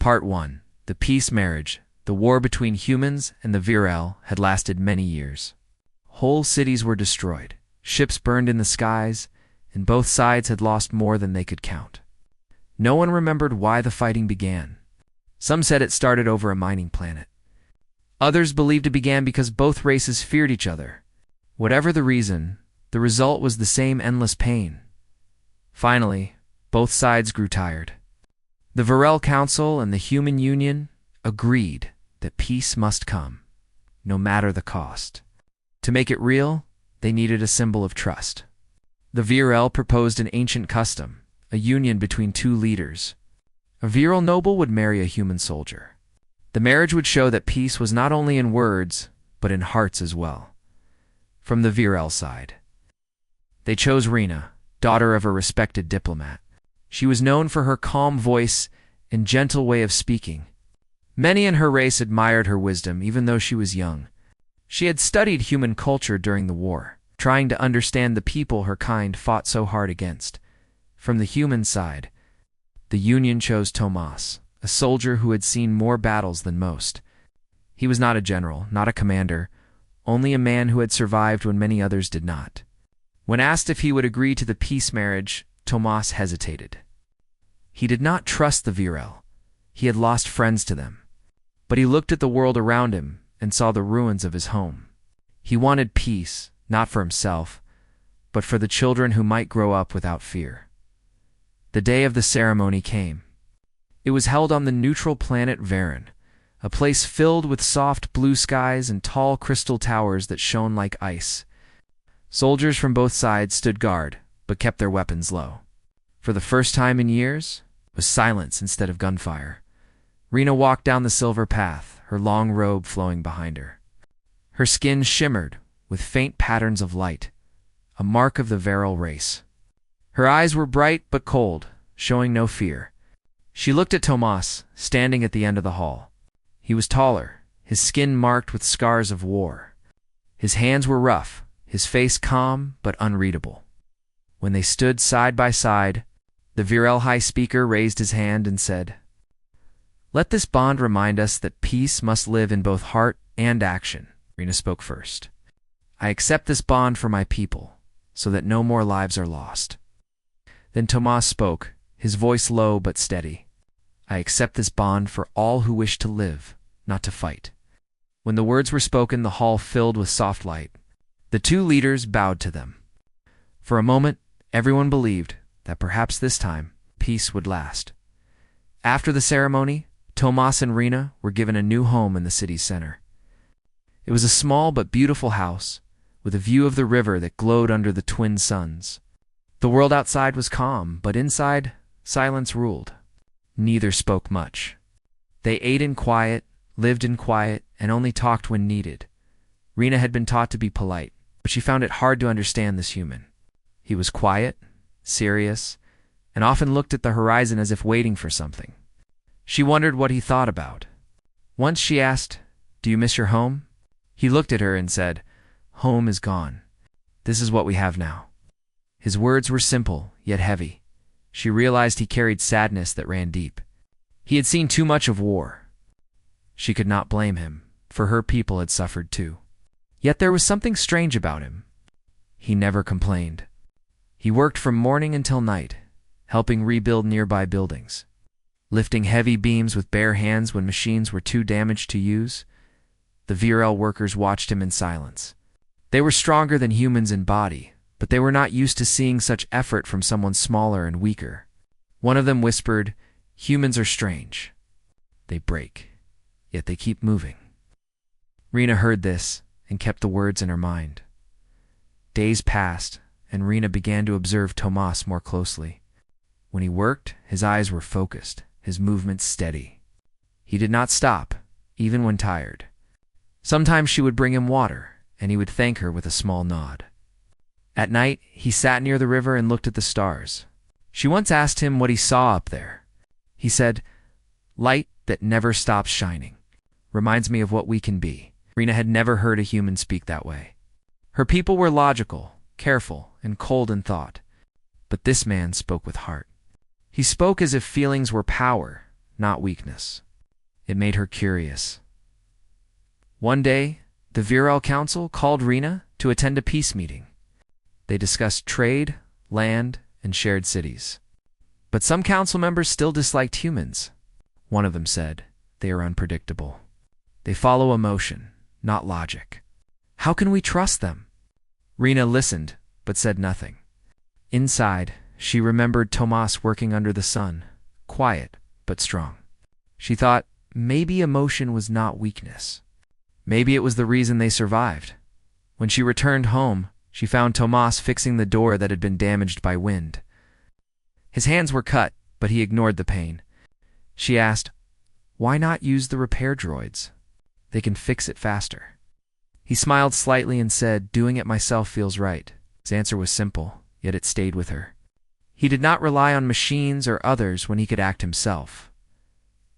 Part 1. The Peace Marriage. The war between humans and the Virel had lasted many years. Whole cities were destroyed, ships burned in the skies, and both sides had lost more than they could count. No one remembered why the fighting began. Some said it started over a mining planet. Others believed it began because both races feared each other. Whatever the reason, the result was the same endless pain. Finally, both sides grew tired. The Virel Council and the Human Union agreed that peace must come, no matter the cost. To make it real, they needed a symbol of trust. The Virel proposed an ancient custom, a union between two leaders. A Virel noble would marry a human soldier. The marriage would show that peace was not only in words, but in hearts as well. From the Virel side, they chose Rena, daughter of a respected diplomat. She was known for her calm voice and gentle way of speaking. Many in her race admired her wisdom, even though she was young. She had studied human culture during the war, trying to understand the people her kind fought so hard against. From the human side, the Union chose Tomas, a soldier who had seen more battles than most. He was not a general, not a commander, only a man who had survived when many others did not. When asked if he would agree to the peace marriage, Tomas hesitated. He did not trust the Virel. He had lost friends to them. But he looked at the world around him and saw the ruins of his home. He wanted peace, not for himself, but for the children who might grow up without fear. The day of the ceremony came. It was held on the neutral planet Varen, a place filled with soft blue skies and tall crystal towers that shone like ice. Soldiers from both sides stood guard, but kept their weapons low. For the first time in years, it was silence instead of gunfire. Rena walked down the silver path, her long robe flowing behind her. Her skin shimmered with faint patterns of light, a mark of the Virel race. Her eyes were bright but cold, showing no fear. She looked at Tomas, standing at the end of the hall. He was taller, his skin marked with scars of war. His hands were rough, his face calm but unreadable. When they stood side by side, the Virel High Speaker raised his hand and said, "Let this bond remind us that peace must live in both heart and action." Rena spoke first. "I accept this bond for my people, so that no more lives are lost." Then Tomas spoke, his voice low but steady. "I accept this bond for all who wish to live, not to fight." When the words were spoken, the hall filled with soft light. The two leaders bowed to them. For a moment, everyone believed that perhaps this time, peace would last. After the ceremony, Tomas and Rena were given a new home in the city's center. It was a small but beautiful house, with a view of the river that glowed under the twin suns. The world outside was calm, but inside, silence ruled. Neither spoke much. They ate in quiet, lived in quiet, and only talked when needed. Rena had been taught to be polite, but she found it hard to understand this human. He was quiet, serious, and often looked at the horizon as if waiting for something. She wondered what he thought about. Once she asked, "Do you miss your home?" He looked at her and said, "Home is gone. This is what we have now." His words were simple, yet heavy. She realized he carried sadness that ran deep. He had seen too much of war. She could not blame him, for her people had suffered too. Yet there was something strange about him. He never complained. He worked from morning until night, helping rebuild nearby buildings, lifting heavy beams with bare hands when machines were too damaged to use. The Virel workers watched him in silence. They were stronger than humans in body, but they were not used to seeing such effort from someone smaller and weaker. One of them whispered, "Humans are strange. They break, yet they keep moving." Rena heard this and kept the words in her mind. Days passed, and Rena began to observe Tomas more closely. When he worked, his eyes were focused, his movements steady. He did not stop, even when tired. Sometimes she would bring him water, and he would thank her with a small nod. At night, he sat near the river and looked at the stars. She once asked him what he saw up there. He said, "Light that never stops shining. Reminds me of what we can be." Rena had never heard a human speak that way. Her people were logical, careful, and cold in thought. But this man spoke with heart. He spoke as if feelings were power, not weakness. It made her curious. One day, the Viral Council called Rena to attend a peace meeting. They discussed trade, land, and shared cities. But some council members still disliked humans. One of them said, "They are unpredictable. They follow emotion, not logic. How can we trust them?" Rena listened, but said nothing. Inside, she remembered Tomas working under the sun, quiet but strong. She thought maybe emotion was not weakness. Maybe it was the reason they survived. When she returned home, she found Tomas fixing the door that had been damaged by wind. His hands were cut, but he ignored the pain. She asked, "Why not use the repair droids? They can fix it faster." He smiled slightly and said, "Doing it myself feels right." His answer was simple, yet it stayed with her. He did not rely on machines or others when he could act himself.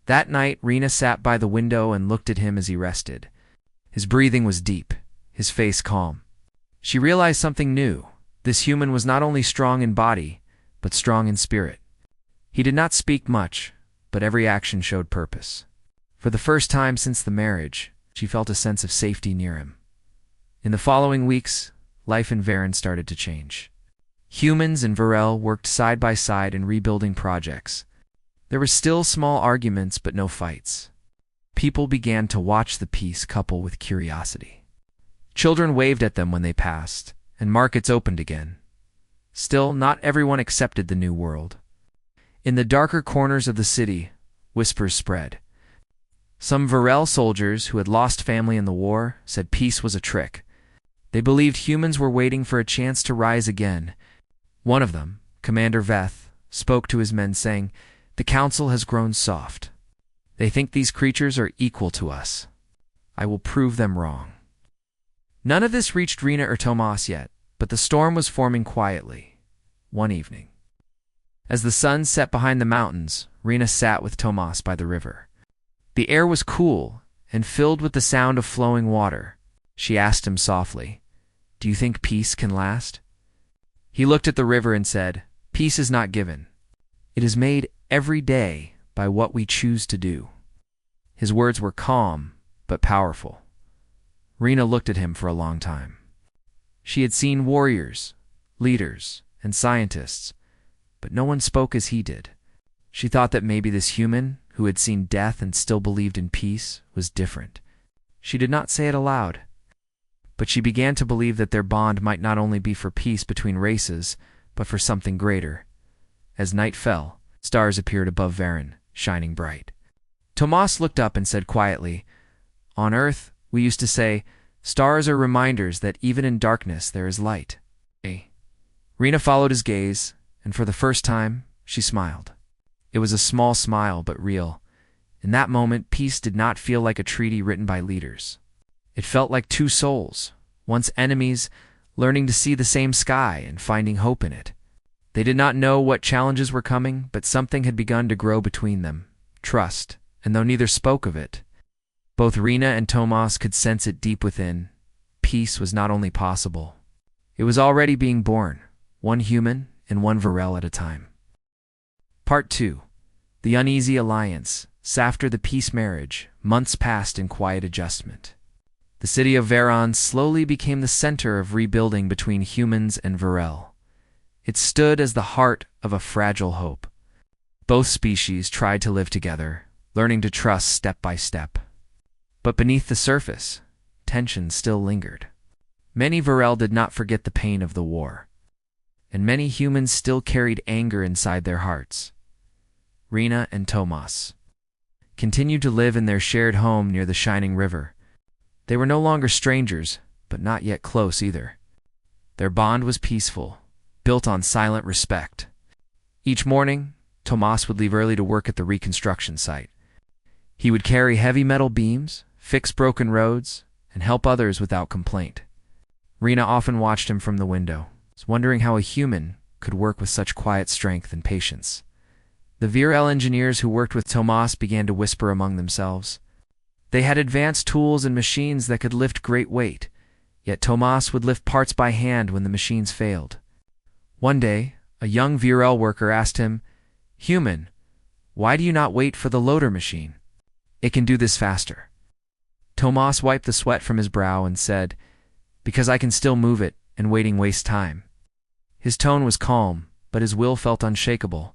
That night, Rena sat by the window and looked at him as he rested. His breathing was deep, his face calm. She realized something new. This human was not only strong in body, but strong in spirit. He did not speak much, but every action showed purpose. For the first time since the marriage, she felt a sense of safety near him. In the following weeks, life in Varen started to change. Humans and Varel worked side by side in rebuilding projects. There were still small arguments, but no fights. People began to watch the peace couple with curiosity. Children waved at them when they passed, and markets opened again. Still, not everyone accepted the new world. In the darker corners of the city, whispers spread. Some Varel soldiers who had lost family in the war said peace was a trick. They believed humans were waiting for a chance to rise again. One of them, Commander Veth, spoke to his men saying, "The council has grown soft. They think these creatures are equal to us. I will prove them wrong." None of this reached Rena or Tomas yet, but the storm was forming quietly. One evening, as the sun set behind the mountains, Rena sat with Tomas by the river. The air was cool and filled with the sound of flowing water. She asked him softly, "Do you think peace can last?" He looked at the river and said, "Peace is not given. It is made every day by what we choose to do." His words were calm but powerful. Rena looked at him for a long time. She had seen warriors, leaders, and scientists, but no one spoke as he did. She thought that maybe this human, who had seen death and still believed in peace, was different. She did not say it aloud, but she began to believe that their bond might not only be for peace between races, but for something greater. As night fell, stars appeared above Varen, shining bright. Tomas looked up and said quietly, "On Earth, we used to say, stars are reminders that even in darkness there is light." Rena followed his gaze, and for the first time, she smiled. It was a small smile, but real. In that moment, peace did not feel like a treaty written by leaders. It felt like two souls, once enemies, learning to see the same sky and finding hope in it. They did not know what challenges were coming, but something had begun to grow between them, trust, and though neither spoke of it, both Rena and Tomas could sense it deep within. Peace was not only possible, it was already being born, one human and one Varel at a time. Part 2. The Uneasy Alliance. After the peace marriage, months passed in quiet adjustment. The city of Varen slowly became the center of rebuilding between humans and Varel. It stood as the heart of a fragile hope. Both species tried to live together, learning to trust step by step. But beneath the surface, tension still lingered. Many Varel did not forget the pain of the war, and many humans still carried anger inside their hearts. Rena and Tomas continued to live in their shared home near the shining river. They were no longer strangers, but not yet close either. Their bond was peaceful, built on silent respect. Each morning, Tomas would leave early to work at the reconstruction site. He would carry heavy metal beams, fix broken roads, and help others without complaint. Rena often watched him from the window, wondering how a human could work with such quiet strength and patience. The VRL engineers who worked with Tomas began to whisper among themselves. They had advanced tools and machines that could lift great weight, yet Tomas would lift parts by hand when the machines failed. One day, a young VRL worker asked him, "Human, "Why do you not wait for the loader machine? It can do this faster." Tomas wiped the sweat from his brow and said, "Because I can still move it, and waiting wastes time." His tone was calm, but his will felt unshakable.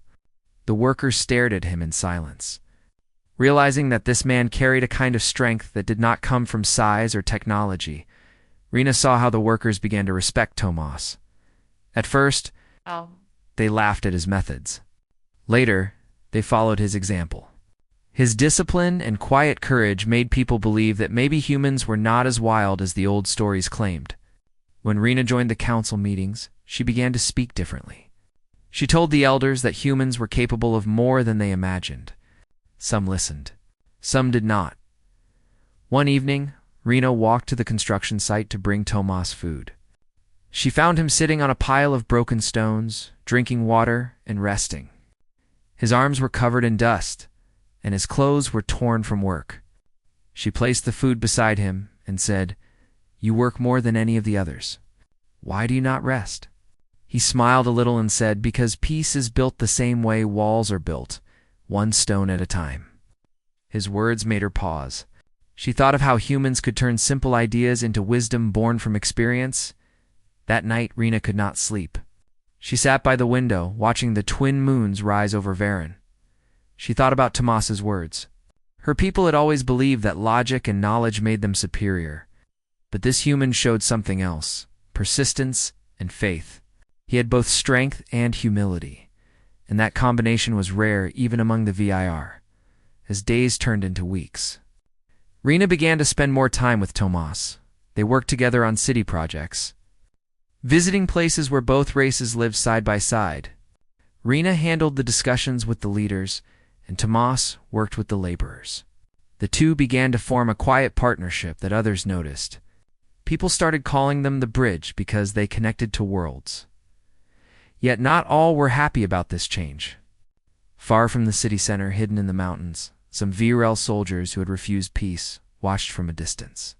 The workers stared at him in silence. Realizing that this man carried a kind of strength that did not come from size or technology, Rena saw how the workers began to respect Tomas. At first, they laughed at his methods. Later, they followed his example. His discipline and quiet courage made people believe that maybe humans were not as wild as the old stories claimed. When Rena joined the council meetings, she began to speak differently. She told the elders that humans were capable of more than they imagined. Some listened. Some did not. One evening, Rena walked to the construction site to bring Tomas food. She found him sitting on a pile of broken stones, drinking water and resting. His arms were covered in dust, and his clothes were torn from work. She placed the food beside him and said, "You work more than any of the others. Why do you not rest?" He smiled a little and said, "Because peace is built the same way walls are built, one stone at a time." His words made her pause. She thought of how humans could turn simple ideas into wisdom born from experience. That night, Rena could not sleep. She sat by the window, watching the twin moons rise over Varen. She thought about Tomas's words. Her people had always believed that logic and knowledge made them superior. But this human showed something else: persistence and faith. He had both strength and humility, and that combination was rare even among the VIR. As days turned into weeks, Rena began to spend more time with Tomas. They worked together on city projects, visiting places where both races lived side by side. Rena handled the discussions with the leaders, and Tomas worked with the laborers. The two began to form a quiet partnership that others noticed. People started calling them the bridge because they connected to worlds. Yet not all were happy about this change. Far from the city center, hidden in the mountains, some VRL soldiers who had refused peace watched from a distance.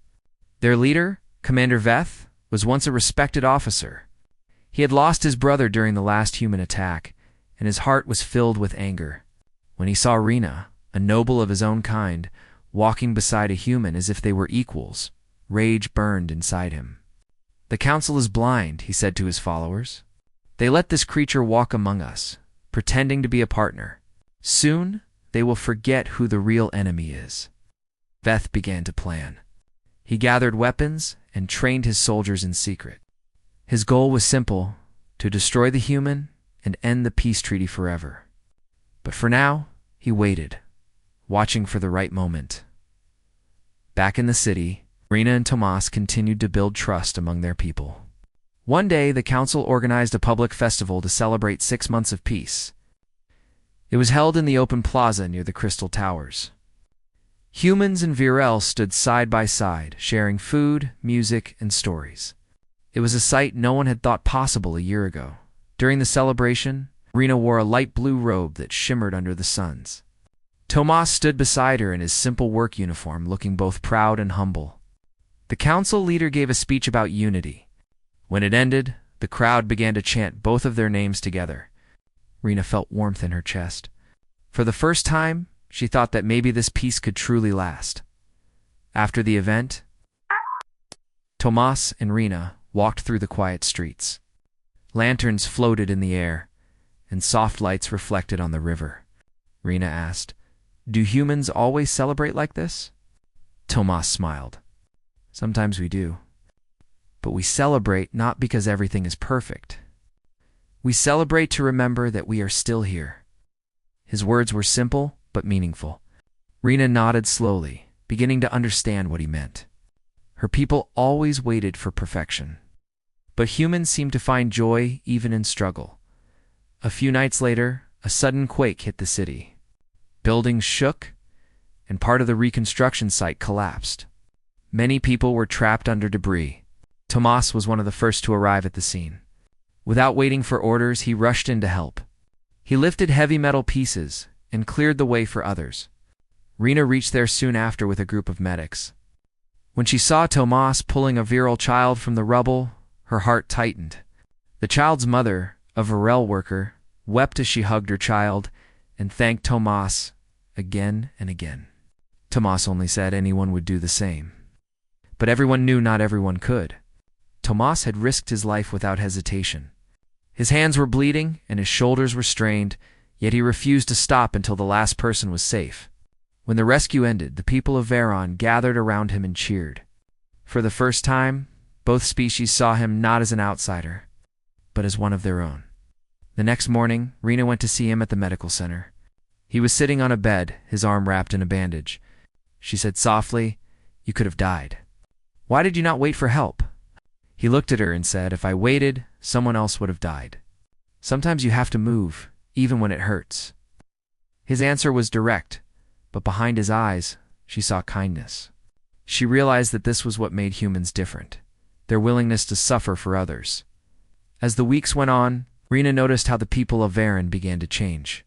Their leader, Commander Veth, was once a respected officer. He had lost his brother during the last human attack, and his heart was filled with anger. When he saw Rena, a noble of his own kind, walking beside a human as if they were equals, rage burned inside him. "The council is blind," he said to his followers. "They let this creature walk among us, pretending to be a partner. Soon, they will forget who the real enemy is." Veth began to plan. He gathered weapons and trained his soldiers in secret. His goal was simple: to destroy the human and end the peace treaty forever. But for now, he waited, watching for the right moment. Back in the city, Rena and Tomas continued to build trust among their people. One day, the council organized a public festival to celebrate 6 months of peace. It was held in the open plaza near the Crystal Towers. Humans and VRL stood side by side, sharing food, music, and stories. It was a sight no one had thought possible a year ago. During the celebration, Rena wore a light blue robe that shimmered under the suns. Tomas stood beside her in his simple work uniform, looking both proud and humble. The council leader gave a speech about unity. When it ended, the crowd began to chant both of their names together. Rena felt warmth in her chest. For the first time, she thought that maybe this peace could truly last. After the event, Tomas and Rena walked through the quiet streets. Lanterns floated in the air, and soft lights reflected on the river. Rena asked, "Do humans always celebrate like this?" Tomas smiled. "Sometimes we do. But we celebrate not because everything is perfect. We celebrate to remember that we are still here." His words were simple but meaningful. Rena nodded slowly, beginning to understand what he meant. Her people always waited for perfection. But humans seemed to find joy even in struggle. A few nights later, a sudden quake hit the city. Buildings shook, and part of the reconstruction site collapsed. Many people were trapped under debris. Tomas was one of the first to arrive at the scene. Without waiting for orders, he rushed in to help. He lifted heavy metal pieces and cleared the way for others. Rena reached there soon after with a group of medics. When she saw Tomas pulling a virile child from the rubble, her heart tightened. The child's mother, a Varel worker, wept as she hugged her child, and thanked Tomas again and again. Tomas only said anyone would do the same. But everyone knew not everyone could. Tomas had risked his life without hesitation. His hands were bleeding and his shoulders were strained, yet he refused to stop until the last person was safe. When the rescue ended, the people of Veron gathered around him and cheered. For the first time, both species saw him not as an outsider, but as one of their own. The next morning, Rena went to see him at the medical center. He was sitting on a bed, his arm wrapped in a bandage. She said softly, "You could have died. Why did you not wait for help?" He looked at her and said, "If I waited, someone else would have died. Sometimes you have to move, even when it hurts." His answer was direct, but behind his eyes, she saw kindness. She realized that this was what made humans different, their willingness to suffer for others. As the weeks went on, Rena noticed how the people of Varen began to change.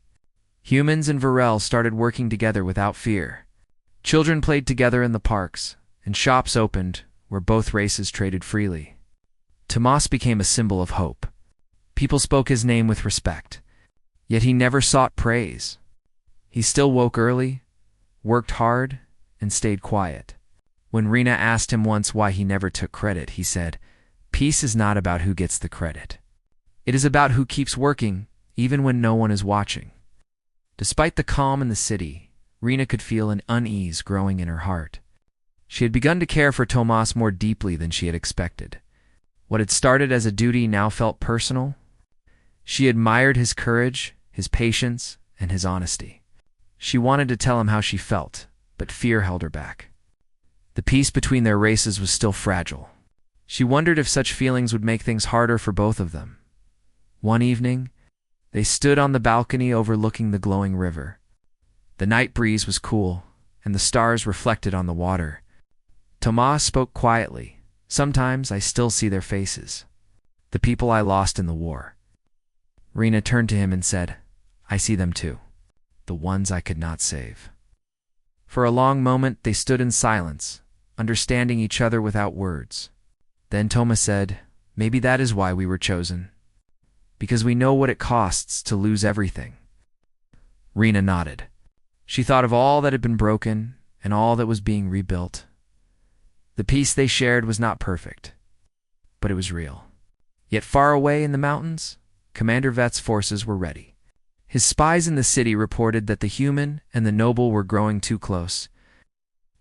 Humans and Varel started working together without fear. Children played together in the parks, and shops opened where both races traded freely. Tomas became a symbol of hope. People spoke his name with respect, yet he never sought praise. He still woke early, worked hard, and stayed quiet. When Rena asked him once why he never took credit, he said, "Peace is not about who gets the credit. It is about who keeps working, even when no one is watching." Despite the calm in the city, Rena could feel an unease growing in her heart. She had begun to care for Tomas more deeply than she had expected. What had started as a duty now felt personal. She admired his courage, his patience, and his honesty. She wanted to tell him how she felt, but fear held her back. The peace between their races was still fragile. She wondered if such feelings would make things harder for both of them. One evening, they stood on the balcony overlooking the glowing river. The night breeze was cool, and the stars reflected on the water. Tomas spoke quietly. "Sometimes I still see their faces. The people I lost in the war." Rena turned to him and said, "I see them too. The ones I could not save." For a long moment they stood in silence, understanding each other without words. Then Tomas said, "Maybe that is why we were chosen. Because we know what it costs to lose everything." Rena nodded. She thought of all that had been broken and all that was being rebuilt. The peace they shared was not perfect, but it was real. Yet far away in the mountains, Commander Vet's forces were ready. His spies in the city reported that the human and the noble were growing too close,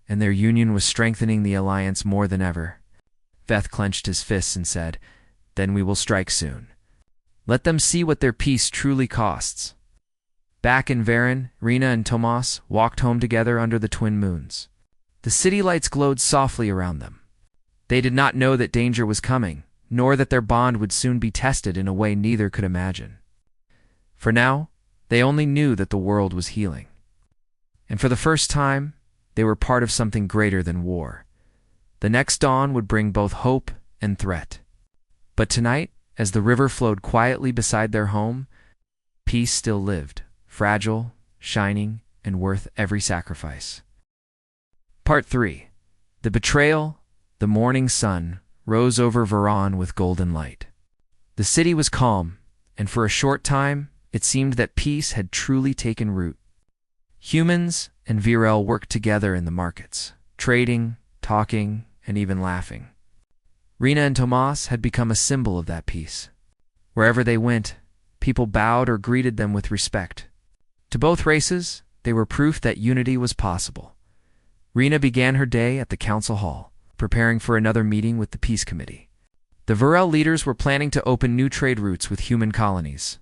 and their union was strengthening the alliance more than ever. Veth clenched his fists and said, "Then we will strike soon. Let them see what their peace truly costs." Back in Varen, Rena and Tomas walked home together under the twin moons. The city lights glowed softly around them. They did not know that danger was coming, nor that their bond would soon be tested in a way neither could imagine. For now, they only knew that the world was healing. And for the first time, they were part of something greater than war. The next dawn would bring both hope and threat. But tonight, as the river flowed quietly beside their home, peace still lived, fragile, shining, and worth every sacrifice. Part 3. The betrayal. The morning sun rose over Varan with golden light. The city was calm, and for a short time, it seemed that peace had truly taken root. Humans and Virel worked together in the markets, trading, talking, and even laughing. Rena and Tomas had become a symbol of that peace. Wherever they went, people bowed or greeted them with respect. To both races, they were proof that unity was possible. Rena began her day at the council hall, preparing for another meeting with the peace committee. The Varel leaders were planning to open new trade routes with human colonies.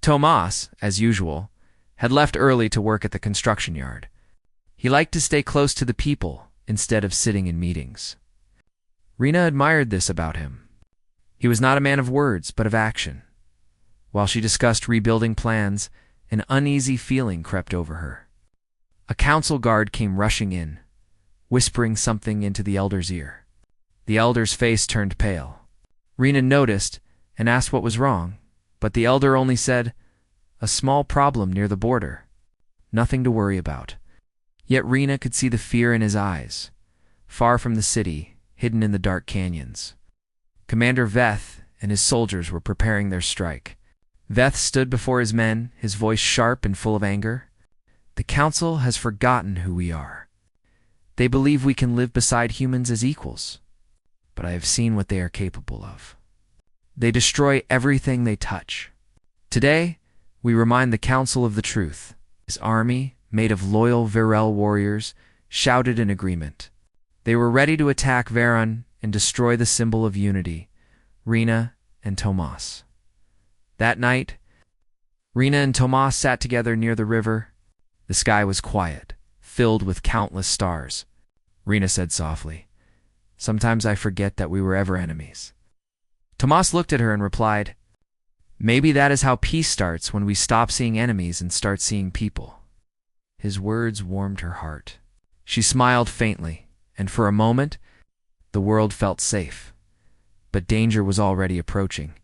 Tomas, as usual, had left early to work at the construction yard. He liked to stay close to the people instead of sitting in meetings. Rena admired this about him. He was not a man of words, but of action. While she discussed rebuilding plans, an uneasy feeling crept over her. A council guard came rushing in, whispering something into the elder's ear. The elder's face turned pale. Rena noticed and asked what was wrong, but the elder only said, "A small problem near the border. Nothing to worry about." Yet Rena could see the fear in his eyes, far from the city, hidden in the dark canyons. Commander Veth and his soldiers were preparing their strike. Veth stood before his men, his voice sharp and full of anger. The council has forgotten who we are. They believe we can live beside humans as equals, but I have seen what they are capable of. They destroy everything they touch. Today, we remind the council of the truth. His army, made of loyal Virel warriors, shouted in agreement. They were ready to attack Veron and destroy the symbol of unity, Rena and Tomas. That night, Rena and Tomas sat together near the river. The sky was quiet, filled with countless stars. Rena said softly, "Sometimes I forget that we were ever enemies." Tomas looked at her and replied, "Maybe that is how peace starts, when we stop seeing enemies and start seeing people." His words warmed her heart. She smiled faintly, and for a moment, the world felt safe. But danger was already approaching.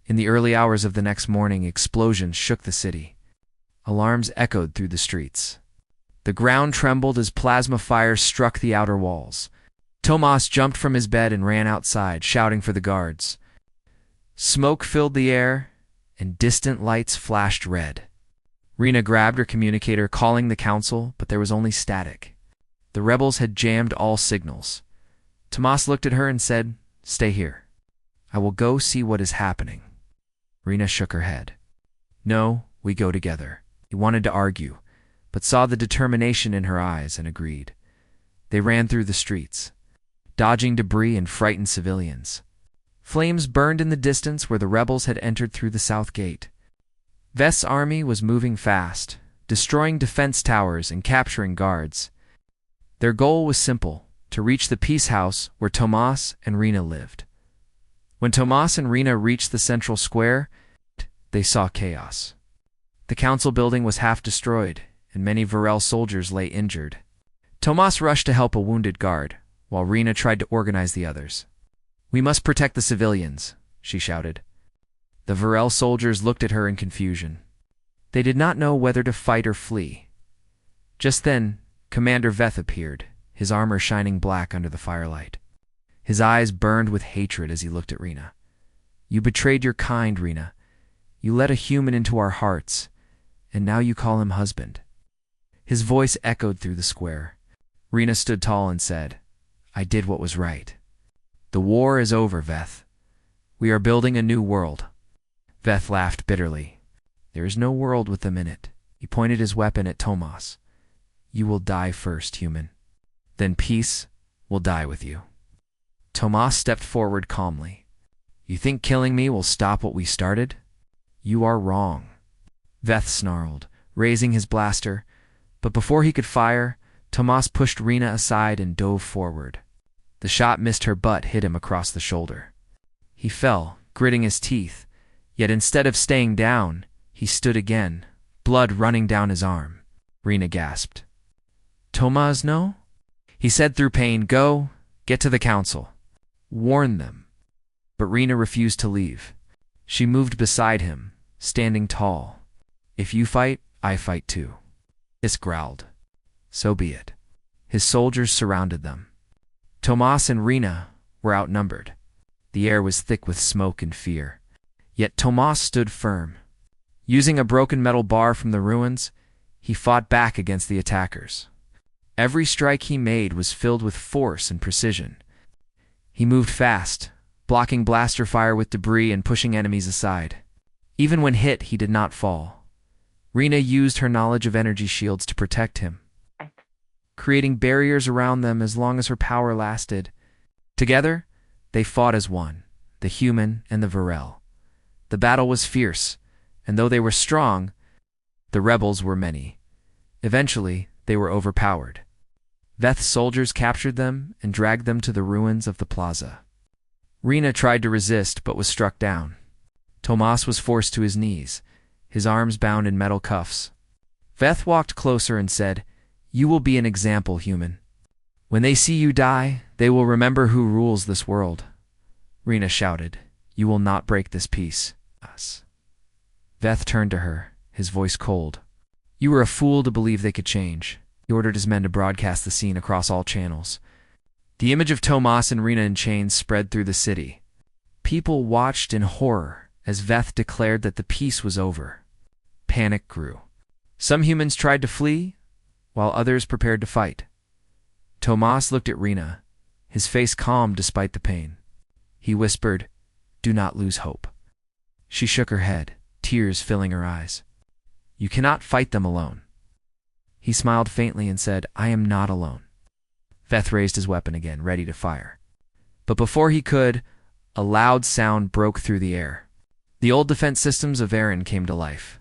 In the early hours of the next morning, explosions shook the city. Alarms echoed through the streets. The ground trembled as plasma fires struck the outer walls. Tomas jumped from his bed and ran outside, shouting for the guards. Smoke filled the air, and distant lights flashed red. Rena grabbed her communicator, calling the council, but there was only static. The rebels had jammed all signals. Tomas looked at her and said, "Stay here. I will go see what is happening." Rena shook her head. "No, we go together." He wanted to argue, but saw the determination in her eyes and agreed. They ran through the streets, dodging debris and frightened civilians. Flames burned in the distance where the rebels had entered through the south gate. Veth's army was moving fast, destroying defense towers and capturing guards. Their goal was simple: to reach the peace house where Tomas and Rena lived. When Tomas and Rena reached the central square, they saw chaos. The council building was half destroyed, and many Virel soldiers lay injured. Tomas rushed to help a wounded guard, while Rena tried to organize the others. "We must protect the civilians," she shouted. The Virel soldiers looked at her in confusion. They did not know whether to fight or flee. Just then, Commander Veth appeared, his armor shining black under the firelight. His eyes burned with hatred as he looked at Rena. "You betrayed your kind, Rena. You let a human into our hearts, and now you call him husband." His voice echoed through the square. Rena stood tall and said, "I did what was right. The war is over, Veth. We are building a new world." Veth laughed bitterly. "There is no world with them in it." He pointed his weapon at Tomas. "You will die first, human. Then peace will die with you." Tomas stepped forward calmly. "You think killing me will stop what we started? You are wrong." Veth snarled, raising his blaster, but before he could fire, Tomas pushed Rena aside and dove forward. The shot missed her but hit him across the shoulder. He fell, gritting his teeth, yet instead of staying down, he stood again, blood running down his arm. Rena gasped. "Tomas, no?" He said through pain, "Go, get to the council. Warn them." But Rena refused to leave. She moved beside him, standing tall. "If you fight, I fight too." Is growled. "So be it." His soldiers surrounded them. Tomas and Rena were outnumbered. The air was thick with smoke and fear. Yet Tomas stood firm. Using a broken metal bar from the ruins, he fought back against the attackers. Every strike he made was filled with force and precision. He moved fast, blocking blaster fire with debris and pushing enemies aside. Even when hit, he did not fall. Rena used her knowledge of energy shields to protect him, creating barriers around them as long as her power lasted. Together, they fought as one, the human and the Virel. The battle was fierce, and though they were strong, the rebels were many. Eventually, they were overpowered. Veth's soldiers captured them and dragged them to the ruins of the plaza. Rena tried to resist but was struck down. Tomas was forced to his knees, his arms bound in metal cuffs. Veth walked closer and said, "You will be an example, human. When they see you die, they will remember who rules this world." Rena shouted, "You will not break this peace." Us. Veth turned to her, his voice cold. "You were a fool to believe they could change." He ordered his men to broadcast the scene across all channels. The image of Tomas and Rena in chains spread through the city. People watched in horror, as Veth declared that the peace was over. Panic grew. Some humans tried to flee, while others prepared to fight. Tomas looked at Rena, his face calm despite the pain. He whispered, "Do not lose hope." She shook her head, tears filling her eyes. "You cannot fight them alone." He smiled faintly and said, "I am not alone." Veth raised his weapon again, ready to fire. But before he could, a loud sound broke through the air. The old defense systems of Aaron came to life.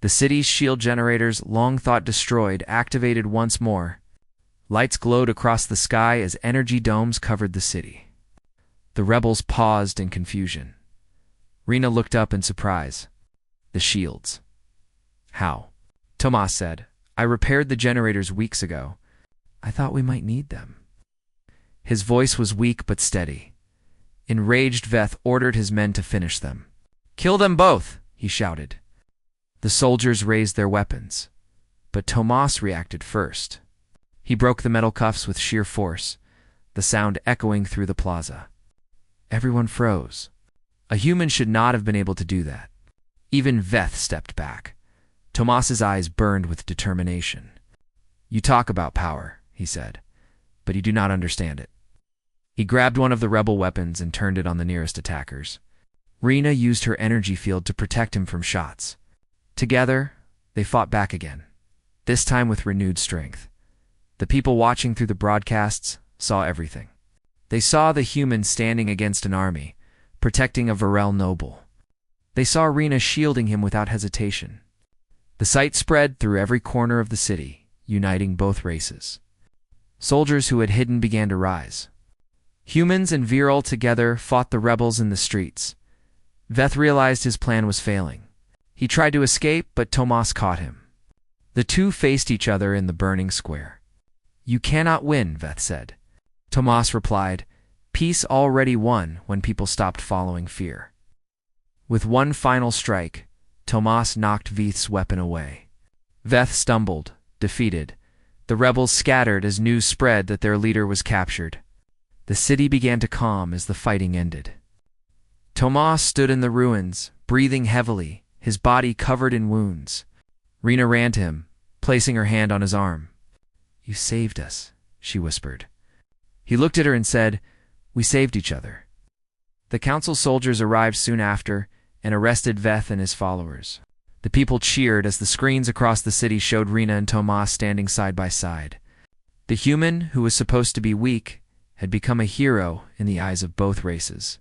The city's shield generators, long thought destroyed, activated once more. Lights glowed across the sky as energy domes covered the city. The rebels paused in confusion. Rena looked up in surprise. "The shields." "How?" Tomas said, "I repaired the generators weeks ago. I thought we might need them." His voice was weak but steady. Enraged, Veth ordered his men to finish them. "Kill them both!" he shouted. The soldiers raised their weapons, but Tomas reacted first. He broke the metal cuffs with sheer force, the sound echoing through the plaza. Everyone froze. A human should not have been able to do that. Even Veth stepped back. Tomas's eyes burned with determination. "You talk about power," he said, "but you do not understand it." He grabbed one of the rebel weapons and turned it on the nearest attackers. Rena used her energy field to protect him from shots. Together, they fought back again, this time with renewed strength. The people watching through the broadcasts saw everything. They saw the humans standing against an army, protecting a Varel noble. They saw Rena shielding him without hesitation. The sight spread through every corner of the city, uniting both races. Soldiers who had hidden began to rise. Humans and Virel together fought the rebels in the streets. Veth realized his plan was failing. He tried to escape, but Tomas caught him. The two faced each other in the burning square. "You cannot win," Veth said. Tomas replied, "Peace already won when people stopped following fear." With one final strike, Tomas knocked Veth's weapon away. Veth stumbled, defeated. The rebels scattered as news spread that their leader was captured. The city began to calm as the fighting ended. Tomas stood in the ruins, breathing heavily, his body covered in wounds. Rena ran to him, placing her hand on his arm. "You saved us," she whispered. He looked at her and said, "We saved each other." The council soldiers arrived soon after and arrested Veth and his followers. The people cheered as the screens across the city showed Rena and Tomas standing side by side. The human, who was supposed to be weak, had become a hero in the eyes of both races.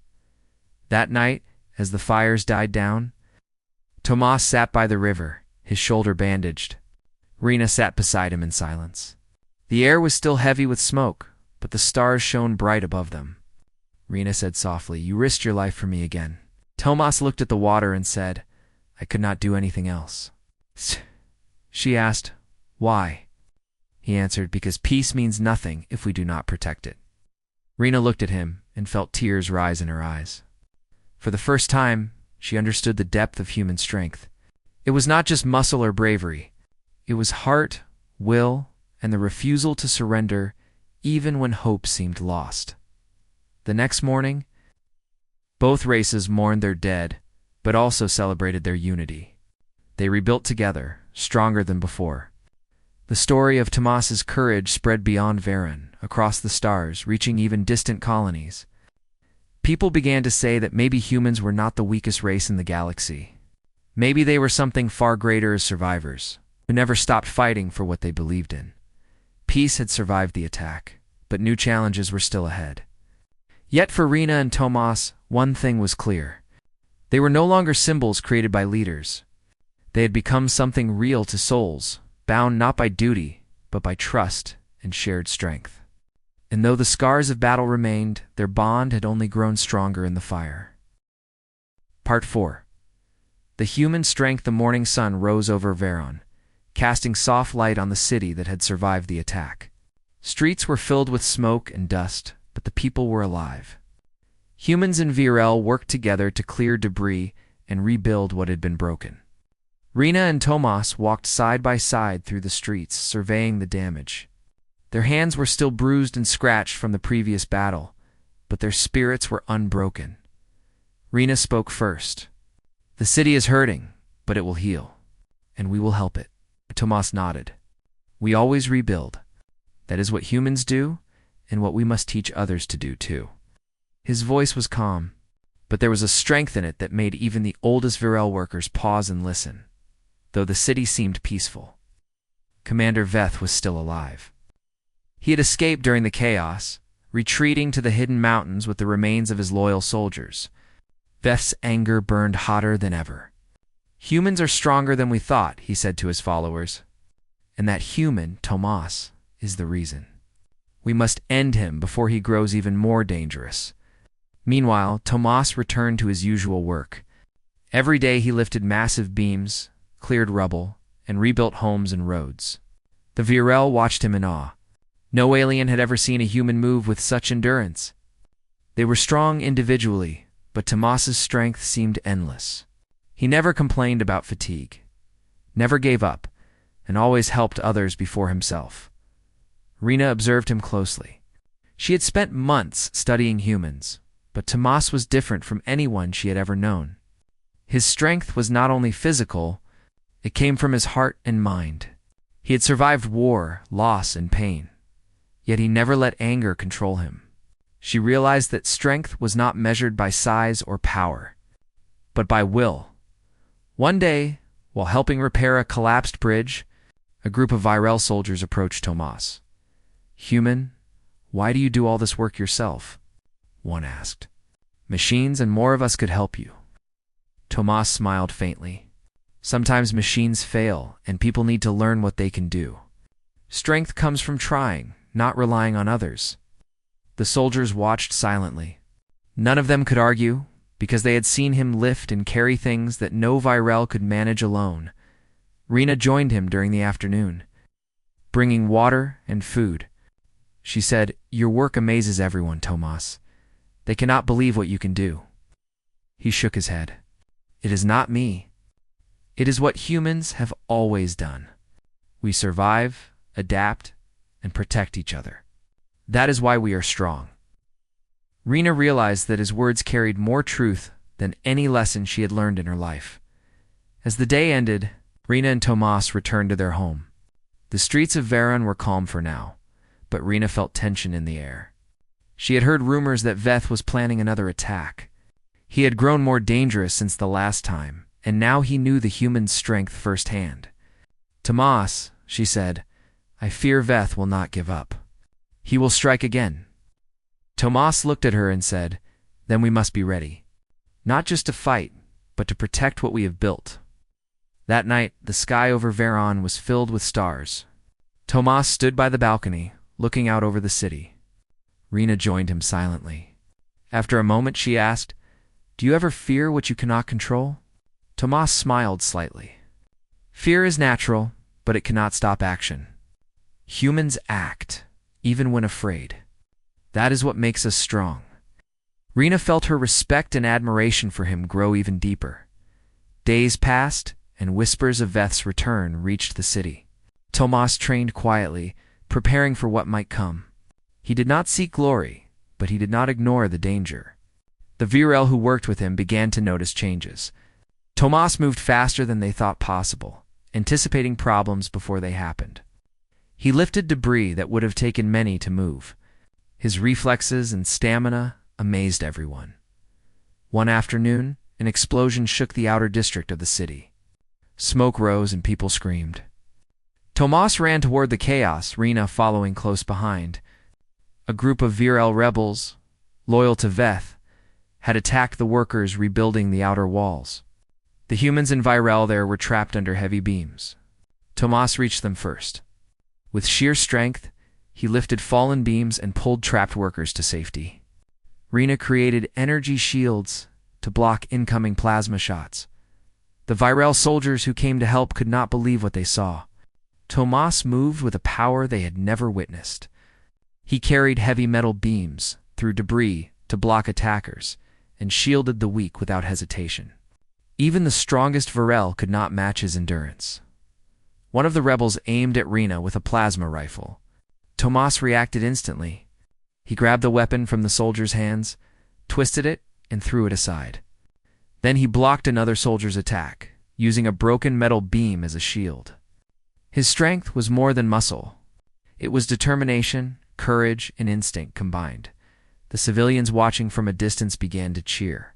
That night, as the fires died down, Tomas sat by the river, his shoulder bandaged. Rena sat beside him in silence. The air was still heavy with smoke, but the stars shone bright above them. Rena said softly, "You risked your life for me again." Tomas looked at the water and said, "I could not do anything else." She asked, "Why?" He answered, "Because peace means nothing if we do not protect it." Rena looked at him and felt tears rise in her eyes. For the first time, she understood the depth of human strength. It was not just muscle or bravery. It was heart, will, and the refusal to surrender even when hope seemed lost. The next morning, both races mourned their dead, but also celebrated their unity. They rebuilt together, stronger than before. The story of Tomas's courage spread beyond Varen, across the stars, reaching even distant colonies. People began to say that maybe humans were not the weakest race in the galaxy. Maybe they were something far greater as survivors, who never stopped fighting for what they believed in. Peace had survived the attack, but new challenges were still ahead. Yet for Rena and Tomas, one thing was clear. They were no longer symbols created by leaders. They had become something real to souls, bound not by duty, but by trust and shared strength. And though the scars of battle remained, their bond had only grown stronger in the fire. Part 4. The human strength. The morning sun rose over Varon, casting soft light on the city that had survived the attack. Streets were filled with smoke and dust, but the people were alive. Humans and Virel worked together to clear debris and rebuild what had been broken. Rena and Tomas walked side by side through the streets, surveying the damage. Their hands were still bruised and scratched from the previous battle, but their spirits were unbroken. Rena spoke first. The city is hurting, but it will heal, and we will help it. Tomas nodded. We always rebuild. That is what humans do, and what we must teach others to do too. His voice was calm, but there was a strength in it that made even the oldest Virel workers pause and listen, though the city seemed peaceful. Commander Veth was still alive. He had escaped during the chaos, retreating to the hidden mountains with the remains of his loyal soldiers. Veth's anger burned hotter than ever. Humans are stronger than we thought, he said to his followers. And that human, Tomas, is the reason. We must end him before he grows even more dangerous. Meanwhile, Tomas returned to his usual work. Every day he lifted massive beams, cleared rubble, and rebuilt homes and roads. The Virel watched him in awe. No alien had ever seen a human move with such endurance. They were strong individually, but Tomas's strength seemed endless. He never complained about fatigue, never gave up, and always helped others before himself. Rena observed him closely. She had spent months studying humans, but Tomas was different from anyone she had ever known. His strength was not only physical, it came from his heart and mind. He had survived war, loss, and pain, yet he never let anger control him. She realized that strength was not measured by size or power, but by will. One day, while helping repair a collapsed bridge, a group of Virel soldiers approached Tomas. "Human, why do you do all this work yourself?" one asked. "Machines and more of us could help you." Tomas smiled faintly. "Sometimes machines fail, and people need to learn what they can do. Strength comes from trying, not relying on others." The soldiers watched silently. None of them could argue, because they had seen him lift and carry things that no Virel could manage alone. Rena joined him during the afternoon, bringing water and food. She said, "Your work amazes everyone, Tomas. They cannot believe what you can do." He shook his head. "It is not me. It is what humans have always done. We survive, adapt, and protect each other. That is why we are strong." Rena realized that his words carried more truth than any lesson she had learned in her life. As the day ended, Rena and Tomas returned to their home. The streets of Veron were calm for now, but Rena felt tension in the air. She had heard rumors that Veth was planning another attack. He had grown more dangerous since the last time, and now he knew the human's strength firsthand. "Tomas," she said, "I fear Veth will not give up. He will strike again." Tomas looked at her and said, "Then we must be ready. Not just to fight, but to protect what we have built." That night, the sky over Veron was filled with stars. Tomas stood by the balcony, looking out over the city. Rena joined him silently. After a moment, she asked, "Do you ever fear what you cannot control?" Tomas smiled slightly. "Fear is natural, but it cannot stop action. Humans act, even when afraid. That is what makes us strong." Rena felt her respect and admiration for him grow even deeper. Days passed, and whispers of Veth's return reached the city. Tomas trained quietly, preparing for what might come. He did not seek glory, but he did not ignore the danger. The Virel who worked with him began to notice changes. Tomas moved faster than they thought possible, anticipating problems before they happened. He lifted debris that would have taken many to move. His reflexes and stamina amazed everyone. One afternoon, an explosion shook the outer district of the city. Smoke rose and people screamed. Tomas ran toward the chaos, Rena following close behind. A group of Virel rebels, loyal to Veth, had attacked the workers rebuilding the outer walls. The humans and Virel there were trapped under heavy beams. Tomas reached them first. With sheer strength, he lifted fallen beams and pulled trapped workers to safety. Rena created energy shields to block incoming plasma shots. The Virel soldiers who came to help could not believe what they saw. Tomas moved with a power they had never witnessed. He carried heavy metal beams through debris to block attackers and shielded the weak without hesitation. Even the strongest Virel could not match his endurance. One of the rebels aimed at Rena with a plasma rifle. Tomas reacted instantly. He grabbed the weapon from the soldier's hands, twisted it, and threw it aside. Then he blocked another soldier's attack, using a broken metal beam as a shield. His strength was more than muscle. It was determination, courage, and instinct combined. The civilians watching from a distance began to cheer.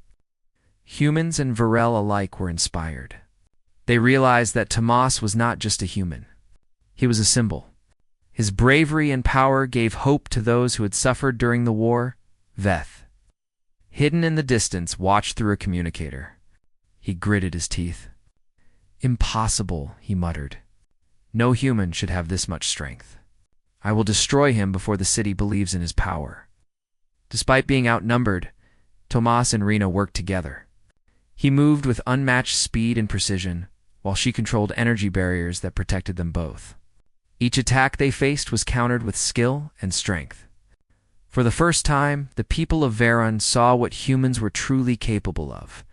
Humans and Varel alike were inspired. They realized that Tomas was not just a human. He was a symbol. His bravery and power gave hope to those who had suffered during the war. Veth, hidden in the distance, watched through a communicator. He gritted his teeth. "Impossible," he muttered. "No human should have this much strength. I will destroy him before the city believes in his power." Despite being outnumbered, Tomas and Rena worked together. He moved with unmatched speed and precision, while she controlled energy barriers that protected them both. Each attack they faced was countered with skill and strength. For the first time, the people of Veron saw what humans were truly capable of.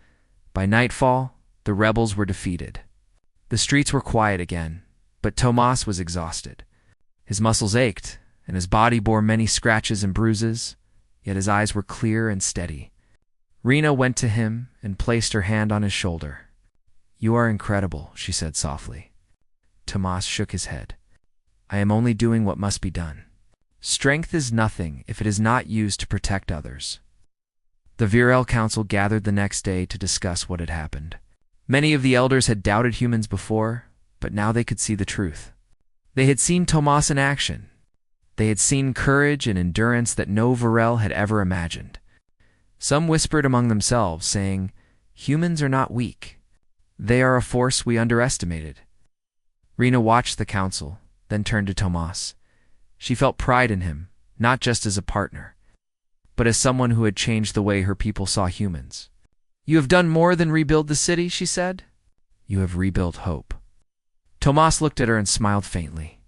By nightfall, the rebels were defeated. The streets were quiet again, but Tomas was exhausted. His muscles ached, and his body bore many scratches and bruises, yet his eyes were clear and steady. Rena went to him and placed her hand on his shoulder. "You are incredible," she said softly. Tomas shook his head. "I am only doing what must be done. Strength is nothing if it is not used to protect others." The Virel Council gathered the next day to discuss what had happened. Many of the elders had doubted humans before, but now they could see the truth. They had seen Tomas in action. They had seen courage and endurance that no Virel had ever imagined. Some whispered among themselves, saying, "Humans are not weak. They are a force we underestimated." Rena watched the council, then turned to Tomas. She felt pride in him, not just as a partner, but as someone who had changed the way her people saw humans. "You have done more than rebuild the city," she said. "You have rebuilt hope." Tomas looked at her and smiled faintly.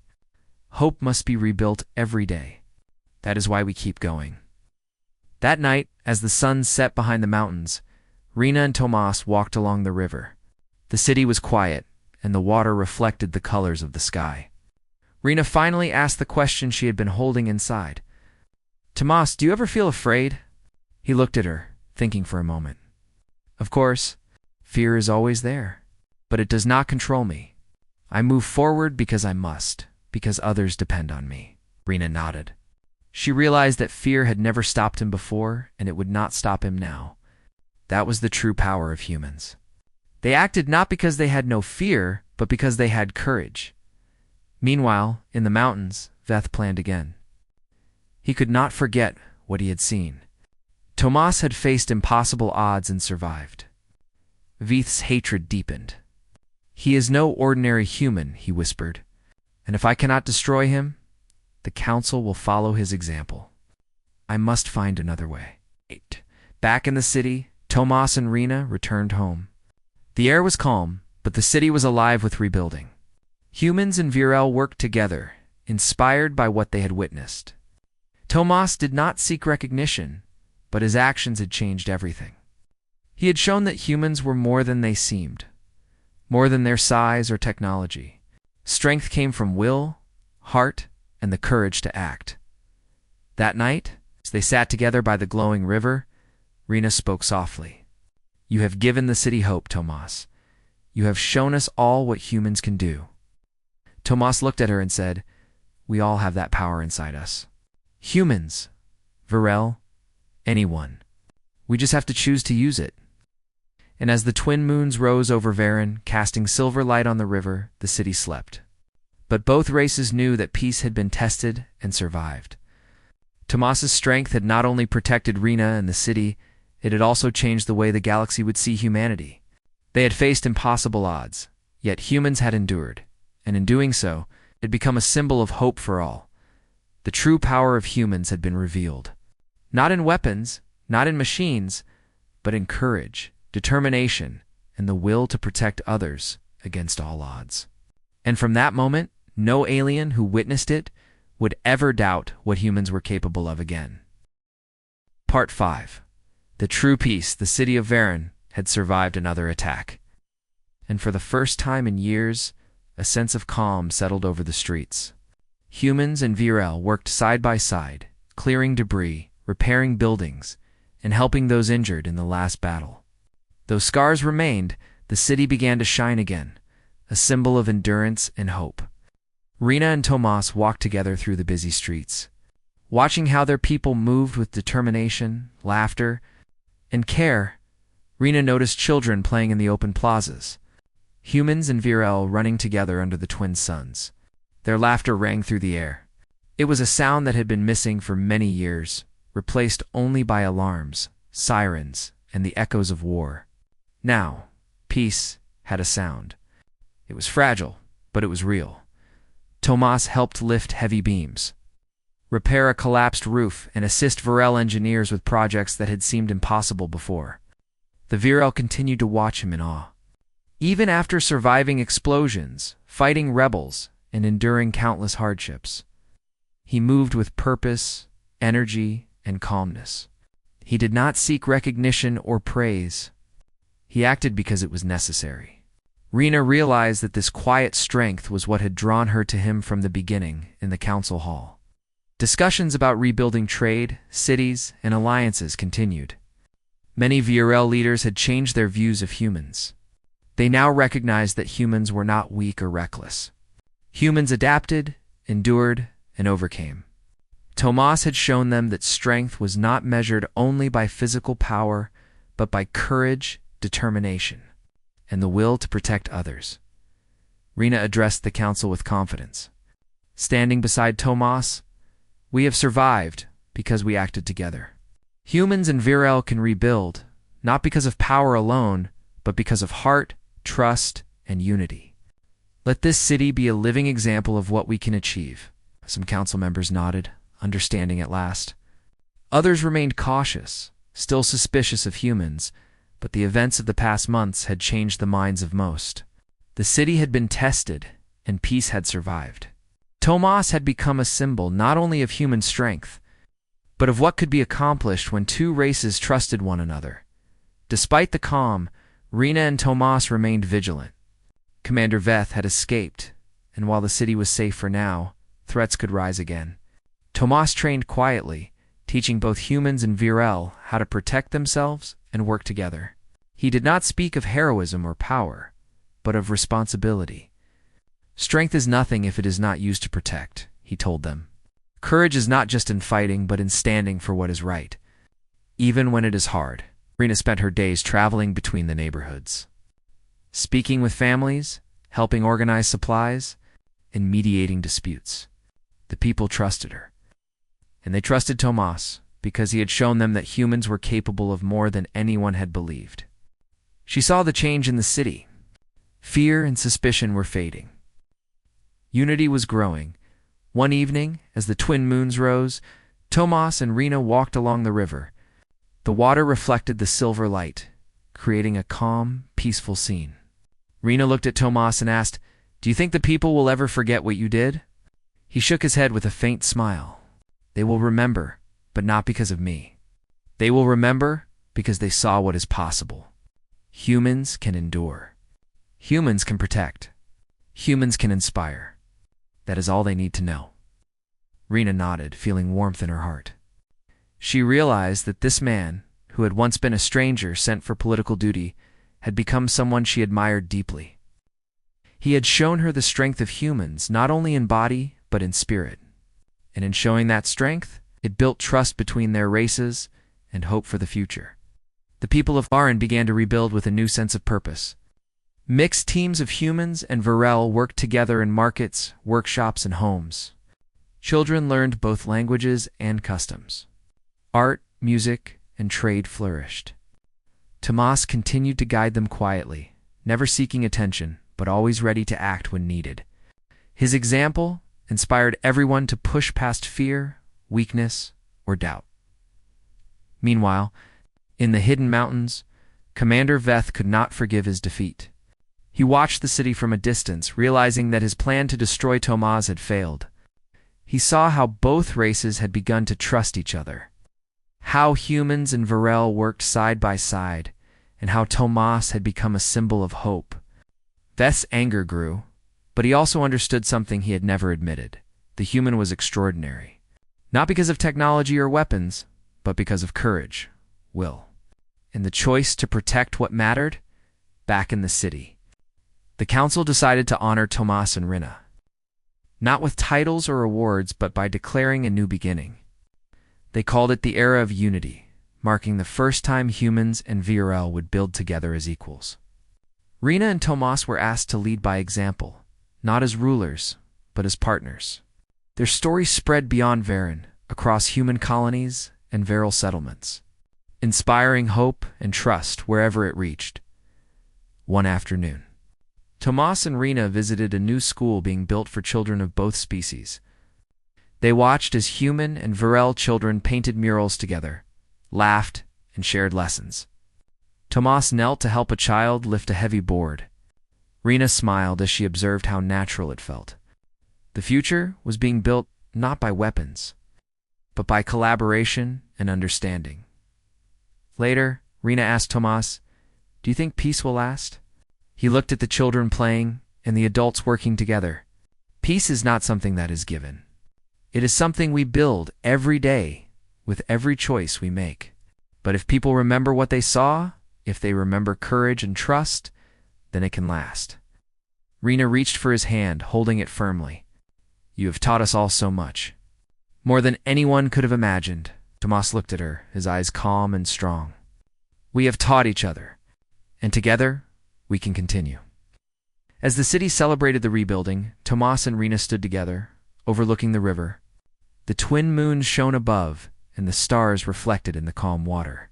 "Hope must be rebuilt every day. That is why we keep going." That night, as the sun set behind the mountains, Rena and Tomas walked along the river. The city was quiet, and the water reflected the colors of the sky. Rena finally asked the question she had been holding inside. "Tomas, do you ever feel afraid?" He looked at her, thinking for a moment. "Of course, fear is always there, but it does not control me. I move forward because I must, because others depend on me." Rena nodded. She realized that fear had never stopped him before, and it would not stop him now. That was the true power of humans. They acted not because they had no fear, but because they had courage. Meanwhile, in the mountains, Veth planned again. He could not forget what he had seen. Tomas had faced impossible odds and survived. Veth's hatred deepened. "He is no ordinary human," he whispered, "and if I cannot destroy him, the council will follow his example. I must find another way." Back in the city, Tomas and Rena returned home. The air was calm, but the city was alive with rebuilding. Humans and Virel worked together, inspired by what they had witnessed. Tomas did not seek recognition, but his actions had changed everything. He had shown that humans were more than they seemed, more than their size or technology. Strength came from will, heart, and the courage to act. That night, as they sat together by the glowing river, Rena spoke softly. "You have given the city hope, Tomas. You have shown us all what humans can do." Tomas looked at her and said, "We all have that power inside us. Humans, Virel, anyone. We just have to choose to use it." And as the twin moons rose over Veron, casting silver light on the river, the city slept. But both races knew that peace had been tested and survived. Tomas's strength had not only protected Rena and the city, it had also changed the way the galaxy would see humanity. They had faced impossible odds, yet humans had endured, and in doing so, it had become a symbol of hope for all. The true power of humans had been revealed. Not in weapons, not in machines, but in courage, determination, and the will to protect others against all odds. And from that moment, no alien who witnessed it would ever doubt what humans were capable of again. Part 5. The true peace, the city of Veron, had survived another attack. And for the first time in years, a sense of calm settled over the streets. Humans and Virel worked side by side, clearing debris, repairing buildings, and helping those injured in the last battle. Though scars remained, the city began to shine again, a symbol of endurance and hope. Rena and Tomas walked together through the busy streets. Watching how their people moved with determination, laughter, and care, Rena noticed children playing in the open plazas, humans and Virel running together under the twin suns. Their laughter rang through the air. It was a sound that had been missing for many years, replaced only by alarms, sirens, and the echoes of war. Now, peace had a sound. It was fragile, but it was real. Tomas helped lift heavy beams, repair a collapsed roof, and assist Virel engineers with projects that had seemed impossible before. The Virel continued to watch him in awe. Even after surviving explosions, fighting rebels, and enduring countless hardships, he moved with purpose, energy, and calmness. He did not seek recognition or praise. He acted because it was necessary. Rena realized that this quiet strength was what had drawn her to him from the beginning in the council hall. Discussions about rebuilding trade, cities, and alliances continued. Many VRL leaders had changed their views of humans. They now recognized that humans were not weak or reckless. Humans adapted, endured, and overcame. Tomas had shown them that strength was not measured only by physical power, but by courage, determination, and the will to protect others. Rena addressed the council with confidence. Standing beside Tomas, "We have survived because we acted together. Humans and Virel can rebuild, not because of power alone, but because of heart, trust, and unity. Let this city be a living example of what we can achieve." Some council members nodded, understanding at last. Others remained cautious, still suspicious of humans, but the events of the past months had changed the minds of most. The city had been tested, and peace had survived. Tomas had become a symbol not only of human strength, but of what could be accomplished when two races trusted one another. Despite the calm, Rena and Tomas remained vigilant. Commander Veth had escaped, and while the city was safe for now, threats could rise again. Tomas trained quietly, teaching both humans and Virel how to protect themselves and work together. He did not speak of heroism or power, but of responsibility. "Strength is nothing if it is not used to protect," he told them. "Courage is not just in fighting, but in standing for what is right, even when it is hard." Rena spent her days traveling between the neighborhoods, speaking with families, helping organize supplies, and mediating disputes. The people trusted her, and they trusted Tomas because he had shown them that humans were capable of more than anyone had believed. She saw the change in the city. Fear and suspicion were fading. Unity was growing. One evening, as the twin moons rose, Tomas and Rena walked along the river. The water reflected the silver light, creating a calm, peaceful scene. Rena looked at Tomas and asked, "Do you think the people will ever forget what you did?" He shook his head with a faint smile. "They will remember, but not because of me. They will remember because they saw what is possible. Humans can endure. Humans can protect. Humans can inspire. That is all they need to know." Rena nodded, feeling warmth in her heart. She realized that this man, who had once been a stranger sent for political duty, had become someone she admired deeply. He had shown her the strength of humans, not only in body, but in spirit. And in showing that strength, it built trust between their races and hope for the future. The people of Baran began to rebuild with a new sense of purpose. Mixed teams of humans and Virel worked together in markets, workshops, and homes. Children learned both languages and customs. Art, music, and trade flourished. Tomas continued to guide them quietly, never seeking attention, but always ready to act when needed. His example inspired everyone to push past fear, weakness, or doubt. Meanwhile, in the hidden mountains, Commander Veth could not forgive his defeat. He watched the city from a distance, realizing that his plan to destroy Tomas had failed. He saw how both races had begun to trust each other, how humans and Virel worked side by side, and how Tomas had become a symbol of hope. Veth's anger grew, but he also understood something he had never admitted. The human was extraordinary, not because of technology or weapons, but because of courage, will, and the choice to protect what mattered back in the city. The council decided to honor Tomas and Rina, not with titles or awards, but by declaring a new beginning. They called it the Era of Unity, marking the first time humans and VRL would build together as equals. Rina and Tomas were asked to lead by example, not as rulers, but as partners. Their story spread beyond Varen, across human colonies and Viral settlements, inspiring hope and trust wherever it reached. One afternoon, Tomas and Rina visited a new school being built for children of both species. They watched as human and Viral children painted murals together, laughed, and shared lessons. Tomas knelt to help a child lift a heavy board. Rina smiled as she observed how natural it felt. The future was being built not by weapons, but by collaboration and understanding. Later, Rina asked Tomas, "Do you think peace will last?" He looked at the children playing and the adults working together. Peace is not something that is given. It is something we build every day with every choice we make. But if people remember what they saw, if they remember courage and trust, then it can last. Rina reached for his hand, holding it firmly. "You have taught us all so much. More than anyone could have imagined." Tomas looked at her, his eyes calm and strong. "We have taught each other, and together we can continue." As the city celebrated the rebuilding, Tomas and Rina stood together, overlooking the river. The twin moons shone above, and the stars reflected in the calm water.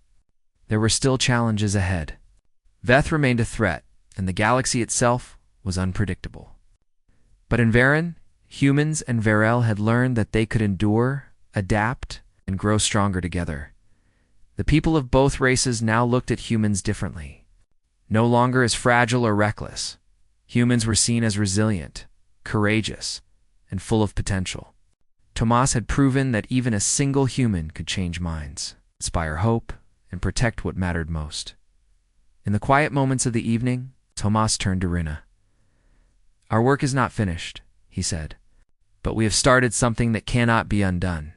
There were still challenges ahead. Veth remained a threat, and the galaxy itself was unpredictable. But in Varen, humans and Varel had learned that they could endure, adapt, and grow stronger together. The people of both races now looked at humans differently. No longer as fragile or reckless, humans were seen as resilient, courageous, and full of potential. Tomas had proven that even a single human could change minds, inspire hope, and protect what mattered most. In the quiet moments of the evening, Tomas turned to Rina. "Our work is not finished," he said, "but we have started something that cannot be undone.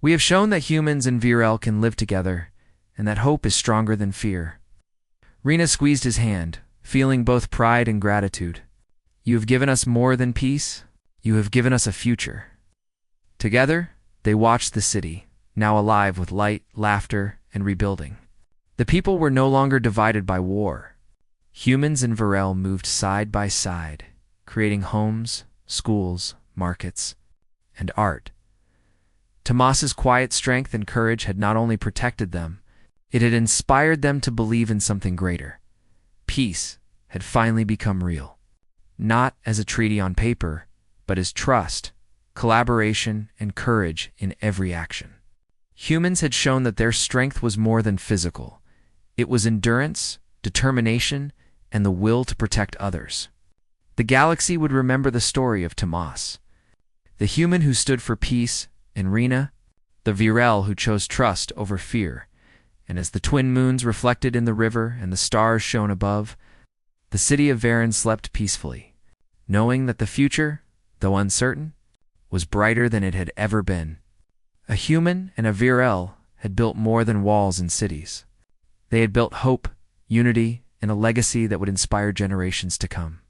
We have shown that humans and Virel can live together, and that hope is stronger than fear." Rina squeezed his hand, feeling both pride and gratitude. "You have given us more than peace. You have given us a future." Together, they watched the city, now alive with light, laughter, and rebuilding. The people were no longer divided by war. Humans and Varel moved side by side, creating homes, schools, markets, and art. Tomas's quiet strength and courage had not only protected them, it had inspired them to believe in something greater. Peace had finally become real, not as a treaty on paper, but as trust, collaboration, and courage in every action. Humans had shown that their strength was more than physical. It was endurance, determination, and the will to protect others. The galaxy would remember the story of Tomas, the human who stood for peace, and Rina, the Virel who chose trust over fear. And as the twin moons reflected in the river and the stars shone above, the city of Varen slept peacefully, knowing that the future, though uncertain, was brighter than it had ever been. A human and a Virel had built more than walls and cities. They had built hope, unity, and a legacy that would inspire generations to come.